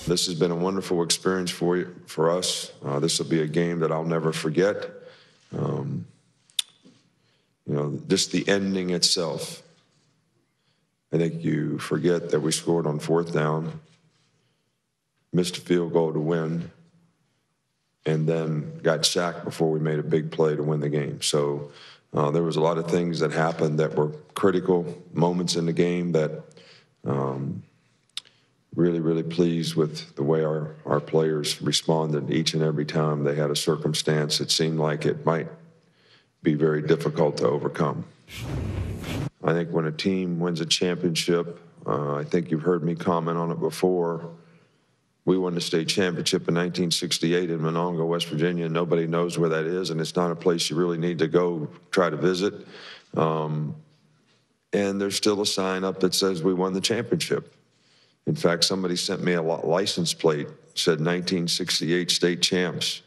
This has been a wonderful experience for us. This will be a game that I'll never forget. You know, just the ending itself. I think you forget that we scored on 4th down, missed a field goal to win, and then got sacked before we made a big play to win the game. So there was a lot of things that happened that were critical moments in the game that really pleased with the way our players responded each and every time they had a circumstance that seemed like it might be very difficult to overcome. I think when a team wins a championship, I think you've heard me comment on it before, we won the state championship in 1968 in Monongah, West Virginia. Nobody knows where that is, and it's not a place you really need to go try to visit. And there's still a sign up that says we won the championship. In fact, somebody sent me a license plate, said 1968 state champs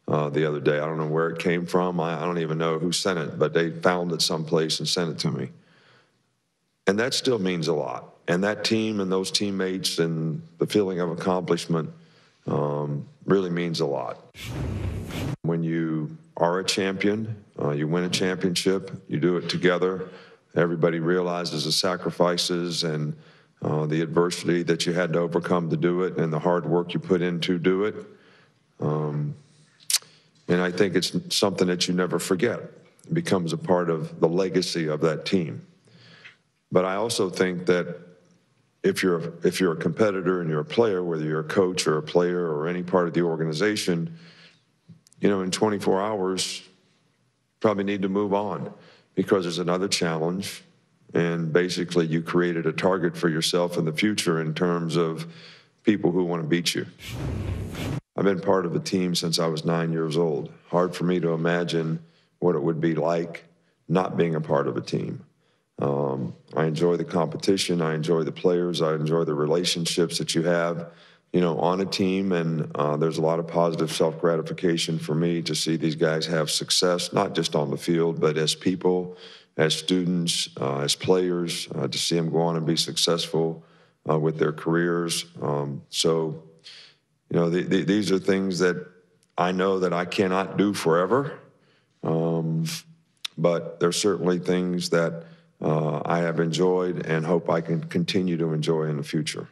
the other day. I don't know where it came from. I don't even know who sent it, but they found it someplace and sent it to me. And that still means a lot. And that team and those teammates and the feeling of accomplishment really means a lot. When you are a champion, you win a championship, you do it together, everybody realizes the sacrifices and the adversity that you had to overcome to do it and the hard work you put in to do it. And I think it's something that you never forget. It becomes a part of the legacy of that team. But I also think that if you're a competitor and you're a player, whether you're a coach or a player or any part of the organization, you know, in 24 hours, probably need to move on because there's another challenge. And basically you created a target for yourself in the future in terms of people who want to beat you. I've been part of a team since I was 9 years old. Hard for me to imagine what it would be like not being a part of a team. I enjoy the competition. I enjoy the players. I enjoy the relationships that you have, you know, on a team. And there's a lot of positive self-gratification for me to see these guys have success, not just on the field, but as people, as students, as players, to see them go on and be successful with their careers. So, you know, these are things that I know that I cannot do forever, but there's certainly things that I have enjoyed and hope I can continue to enjoy in the future.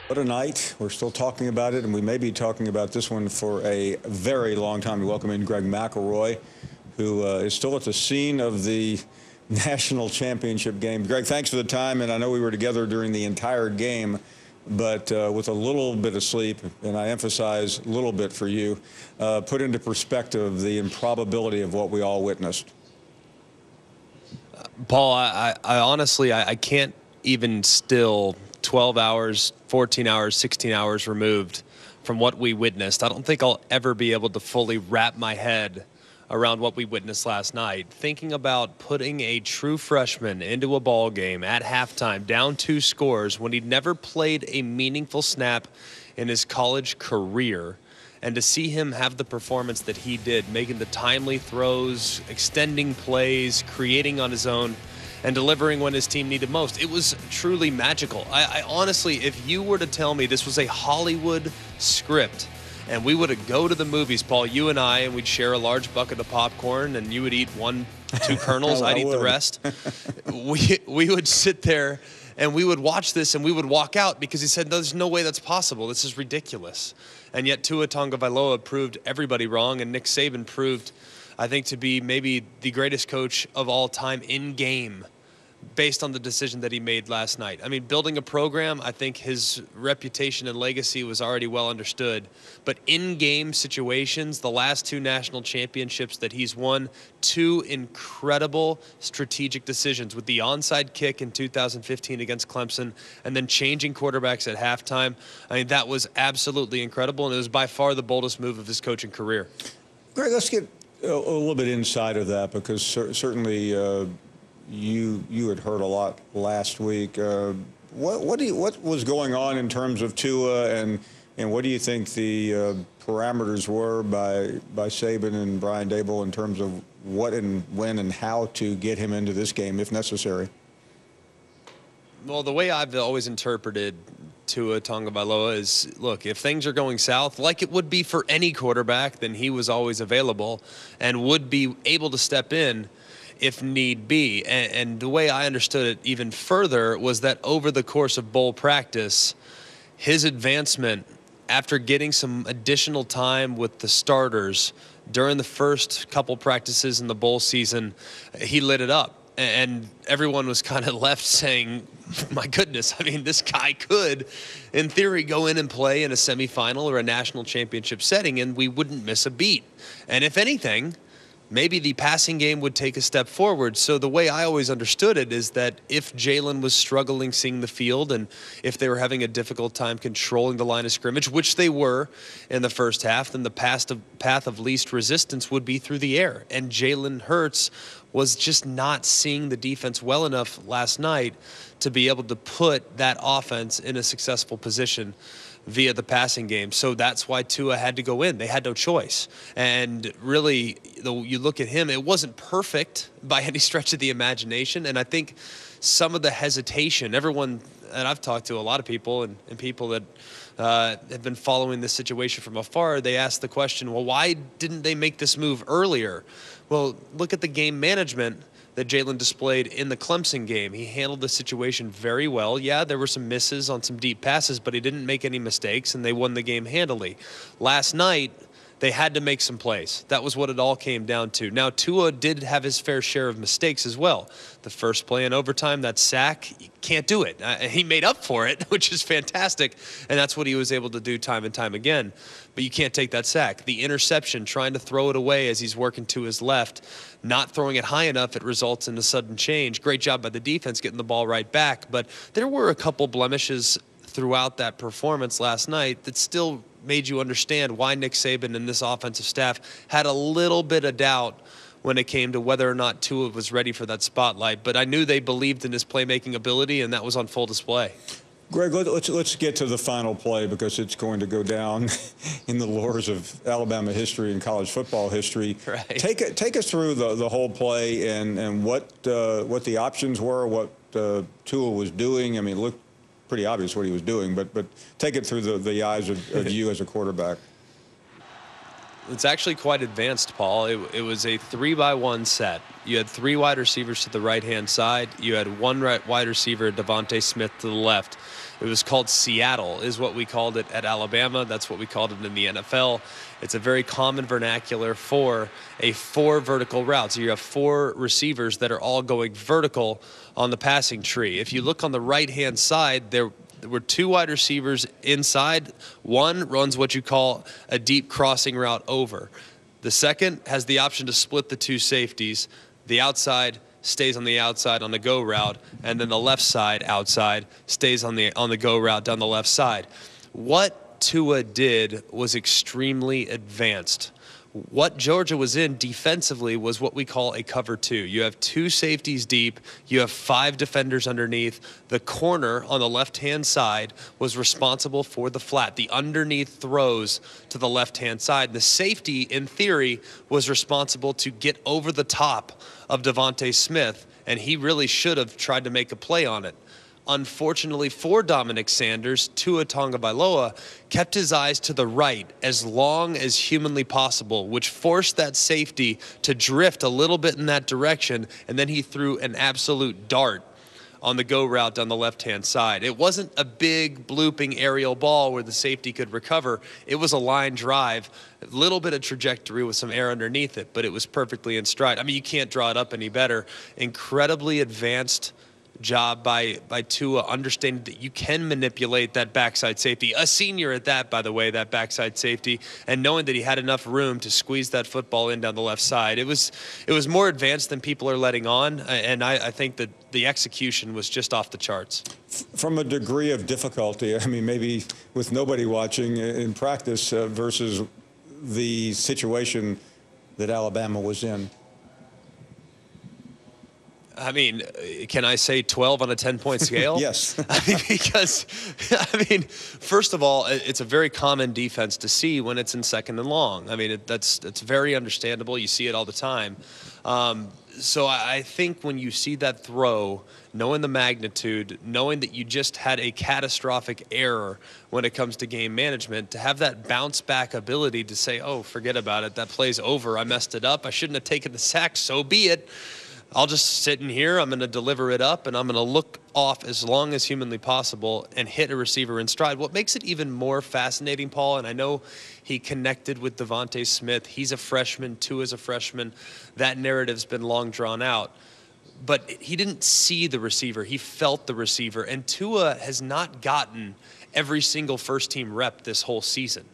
What a night. We're still talking about it, and we may be talking about this one for a very long time. We welcome in Greg McCelroy, who is still at the scene of the national championship game. Greg, thanks for the time, and I know we were together during the entire game, but with a little bit of sleep, and I emphasize a little bit for you, put into perspective the improbability of what we all witnessed. Paul, I honestly, I can't even still 12 hours, 14 hours, 16 hours removed from what we witnessed. I don't think I'll ever be able to fully wrap my head around what we witnessed last night. Thinking about putting a true freshman into a ball game at halftime, down 2 scores, when he'd never played a meaningful snap in his college career, and to see him have the performance that he did, making the timely throws, extending plays, creating on his own, and delivering when his team needed most, it was truly magical. I honestly, if you were to tell me this was a Hollywood script and we would go to the movies, Paul, you and I, and we'd share a large bucket of popcorn and you would eat 1, 2 kernels, I'd eat the rest. We would sit there and we would watch this and we would walk out because he said, there's no way that's possible. This is ridiculous. And yet Tua Tagovailoa proved everybody wrong, and Nick Saban proved, I think, to be maybe the greatest coach of all time in game based on the decision that he made last night. I mean, building a program, I think his reputation and legacy was already well understood. But in-game situations, the last 2 national championships that he's won, 2 incredible strategic decisions with the onside kick in 2015 against Clemson and then changing quarterbacks at halftime. I mean, that was absolutely incredible, and it was by far the boldest move of his coaching career. Greg, let's get a little bit inside of that because certainly you had heard a lot last week. What was going on in terms of Tua, and what do you think the parameters were by Saban and Brian Daboll in terms of what and when and how to get him into this game if necessary? Well, the way I've always interpreted Tua Tagovailoa is, look, if things are going south, like it would be for any quarterback, then he was always available and would be able to step in if need be. And the way I understood it even further was that over the course of bowl practice, his advancement after getting some additional time with the starters during the first couple practices in the bowl season, he lit it up. And everyone was kind of left saying, my goodness, I mean, this guy could, in theory, go in and play in a semifinal or a national championship setting, and we wouldn't miss a beat. And if anything, maybe the passing game would take a step forward. So the way I always understood it is that if Jalen was struggling seeing the field and if they were having a difficult time controlling the line of scrimmage, which they were in the first half, then the path of least resistance would be through the air. And Jalen Hurts was just not seeing the defense well enough last night to be able to put that offense in a successful position via the passing game. So that's why Tua had to go in. They had no choice. And really, you look at him, it wasn't perfect by any stretch of the imagination. And I think some of the hesitation, everyone, and I've talked to a lot of people and people that have been following this situation from afar, they ask the question, well, why didn't they make this move earlier? Well, look at the game management that Jalen displayed in the Clemson game. He handled the situation very well. Yeah, there were some misses on some deep passes, but he didn't make any mistakes, and they won the game handily. Last night, they had to make some plays. That was what it all came down to. Now, Tua did have his fair share of mistakes as well. The first play in overtime, that sack, you can't do it. He made up for it, which is fantastic, and that's what he was able to do time and time again. But you can't take that sack. The interception, trying to throw it away as he's working to his left, not throwing it high enough, it results in a sudden change. Great job by the defense getting the ball right back. But there were a couple blemishes throughout that performance last night that still made you understand why Nick Saban and this offensive staff had a little bit of doubt when it came to whether or not Tua was ready for that spotlight. But I knew they believed in his playmaking ability, and that was on full display. Greg, let's get to the final play because it's going to go down in the lores of Alabama history and college football history. Right. Take us through the whole play and what the options were, what Tua was doing. I mean, it looked pretty obvious what he was doing, but take it through the eyes of you as a quarterback. It's actually quite advanced, Paul. It was a 3-by-1 set. You had 3 wide receivers to the right-hand side. You had 1 wide receiver, Devontae Smith, to the left. It was called Seattle, is what we called it at Alabama. That's what we called it in the NFL. It's a very common vernacular for a 4 vertical route. So you have 4 receivers that are all going vertical on the passing tree. If you look on the right-hand side, there were 2 wide receivers inside. One runs what you call a deep crossing route over. The second has the option to split the 2 safeties. The outside stays on the outside on the go route, and then the left side outside stays on the go route down the left side. What Tua did was extremely advanced. What Georgia was in defensively was what we call a cover 2. You have 2 safeties deep. You have 5 defenders underneath. The corner on the left-hand side was responsible for the flat, the underneath throws to the left-hand side. The safety, in theory, was responsible to get over the top of Devontae Smith, and he really should have tried to make a play on it. Unfortunately for Dominic Sanders, Tua Tagovailoa kept his eyes to the right as long as humanly possible, which forced that safety to drift a little bit in that direction, and then he threw an absolute dart on the go route down the left-hand side. It wasn't a big blooping aerial ball where the safety could recover. It was a line drive, a little bit of trajectory with some air underneath it, but it was perfectly in stride. I mean, you can't draw it up any better. Incredibly advanced job by Tua, understanding that you can manipulate that backside safety. A senior at that, by the way, that backside safety, and knowing that he had enough room to squeeze that football in down the left side. It was more advanced than people are letting on, and I think that the execution was just off the charts. From a degree of difficulty, I mean, maybe with nobody watching in practice versus the situation that Alabama was in. I mean, can I say 12 on a 10-point scale? Yes. I mean, because, first of all, it's a very common defense to see when it's in second and long. I mean, that's very understandable. You see it all the time. So I think when you see that throw, knowing the magnitude, knowing that you just had a catastrophic error when it comes to game management, to have that bounce back ability to say, oh, forget about it, that play's over, I messed it up, I shouldn't have taken the sack, so be it. I'll just sit in here, I'm going to deliver it up, and I'm going to look off as long as humanly possible and hit a receiver in stride. What makes it even more fascinating, Paul, and I know he connected with Devontae Smith. He's a freshman, Tua's a freshman. That narrative's been long drawn out. But he didn't see the receiver. He felt the receiver. And Tua has not gotten every single first-team rep this whole season.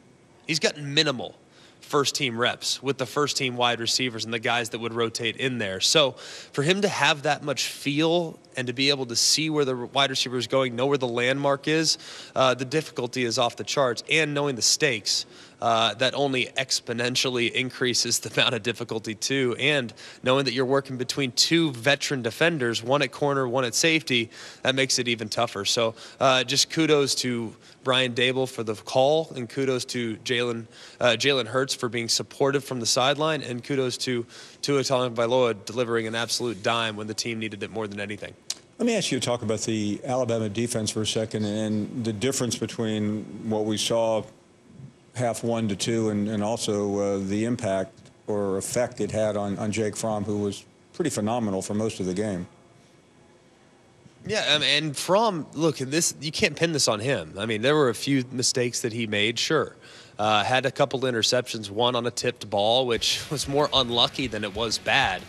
He's gotten minimal first-team reps with the first-team wide receivers and the guys that would rotate in there. So for him to have that much feel and to be able to see where the wide receiver is going, know where the landmark is, the difficulty is off the charts. And knowing the stakes, that only exponentially increases the amount of difficulty too. And knowing that you're working between two veteran defenders, one at corner, one at safety, that makes it even tougher. So just kudos to Brian Dable for the call, and kudos to Jalen Hurts for being supportive from the sideline, and kudos to Tua Tagovailoa delivering an absolute dime when the team needed it more than anything. Let me ask you to talk about the Alabama defense for a second and the difference between what we saw half 1 to 2 and also the impact or effect it had on Jake Fromm, who was pretty phenomenal for most of the game. Yeah, and Fromm, look, you can't pin this on him. I mean, there were a few mistakes that he made, sure. Had a couple interceptions, one on a tipped ball, which was more unlucky than it was bad.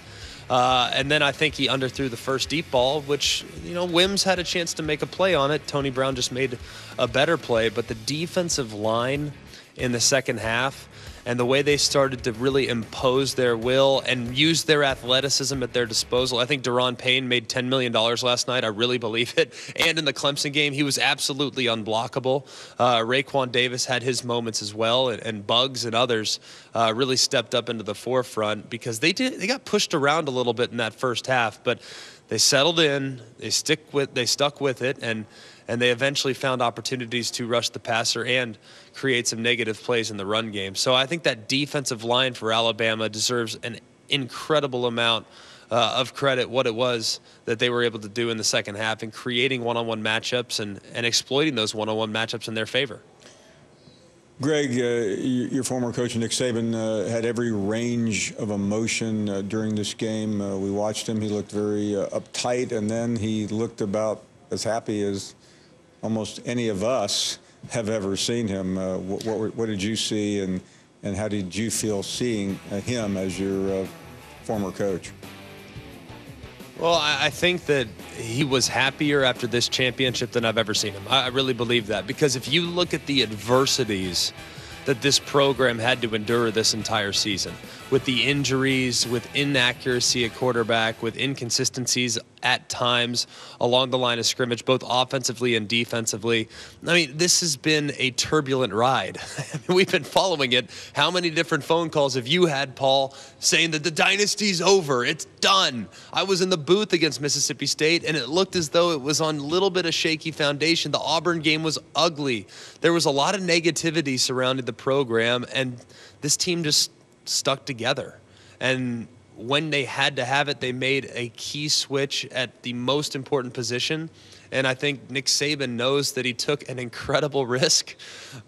And then I think he underthrew the first deep ball, which, Wims had a chance to make a play on it. Tony Brown just made a better play. But the defensive line in the second half and the way they started to really impose their will and use their athleticism at their disposal. I think Daron Payne made $10 million last night. I really believe it. And in the Clemson game, he was absolutely unblockable. Raekwon Davis had his moments as well, and Buggs and others really stepped up into the forefront because they got pushed around a little bit in that first half, but they settled in, they stuck with it, and they eventually found opportunities to rush the passer and create some negative plays in the run game. So I think that defensive line for Alabama deserves an incredible amount of credit, what it was that they were able to do in the second half in creating one-on-one matchups and exploiting those one-on-one matchups in their favor. Greg, your former coach Nick Saban had every range of emotion during this game. We watched him. He looked very uptight, and then he looked about as happy as almost any of us have ever seen him. What did you see, and how did you feel seeing him as your former coach? Well, I think that he was happier after this championship than I've ever seen him. I really believe that, because if you look at the adversities that this program had to endure this entire season, with the injuries, with inaccuracy at quarterback, with inconsistencies at times along the line of scrimmage, both offensively and defensively. I mean, this has been a turbulent ride. We've been following it. How many different phone calls have you had, Paul, saying that the dynasty's over, it's done? I was in the booth against Mississippi State, and it looked as though it was on a little bit of shaky foundation. The Auburn game was ugly. There was a lot of negativity surrounding the program, and this team just stuck together. And when they had to have it, they made a key switch at the most important position. And I think Nick Saban knows that he took an incredible risk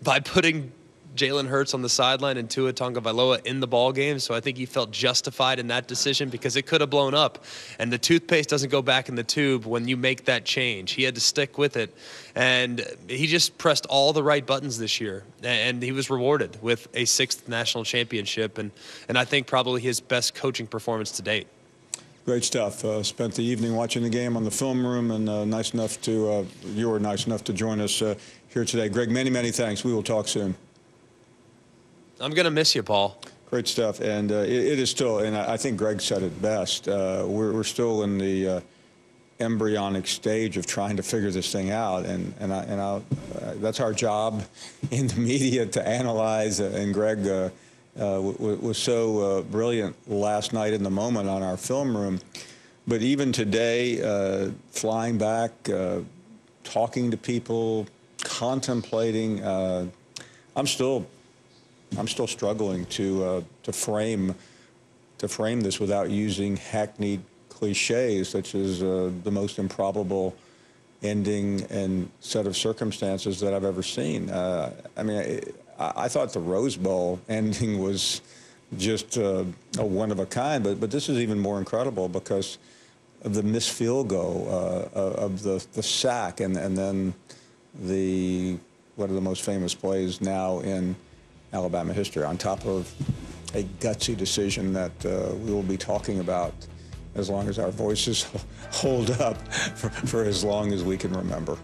by putting Jalen Hurts on the sideline and Tua Tagovailoa in the ball game. So I think he felt justified in that decision, because it could have blown up. And the toothpaste doesn't go back in the tube when you make that change. He had to stick with it. And he just pressed all the right buttons this year. And he was rewarded with a 6th national championship. And I think probably his best coaching performance to date. Great stuff. Spent the evening watching the game on the film room, and you were nice enough to join us here today. Greg, many, many thanks. We will talk soon. I'm going to miss you, Paul. Great stuff. And it is still, and I think Greg said it best, we're still in the embryonic stage of trying to figure this thing out. And that's our job in the media, to analyze. And Greg was so brilliant last night in the moment on our film room. But even today, flying back, talking to people, contemplating, I'm still struggling to frame this without using hackneyed cliches such as the most improbable ending and set of circumstances that I've ever seen. I mean, I thought the Rose Bowl ending was just a one of a kind, but this is even more incredible because of the missed field goal, of the sack, and then one of the most famous plays now in Alabama history, on top of a gutsy decision that we will be talking about as long as our voices hold up for as long as we can remember.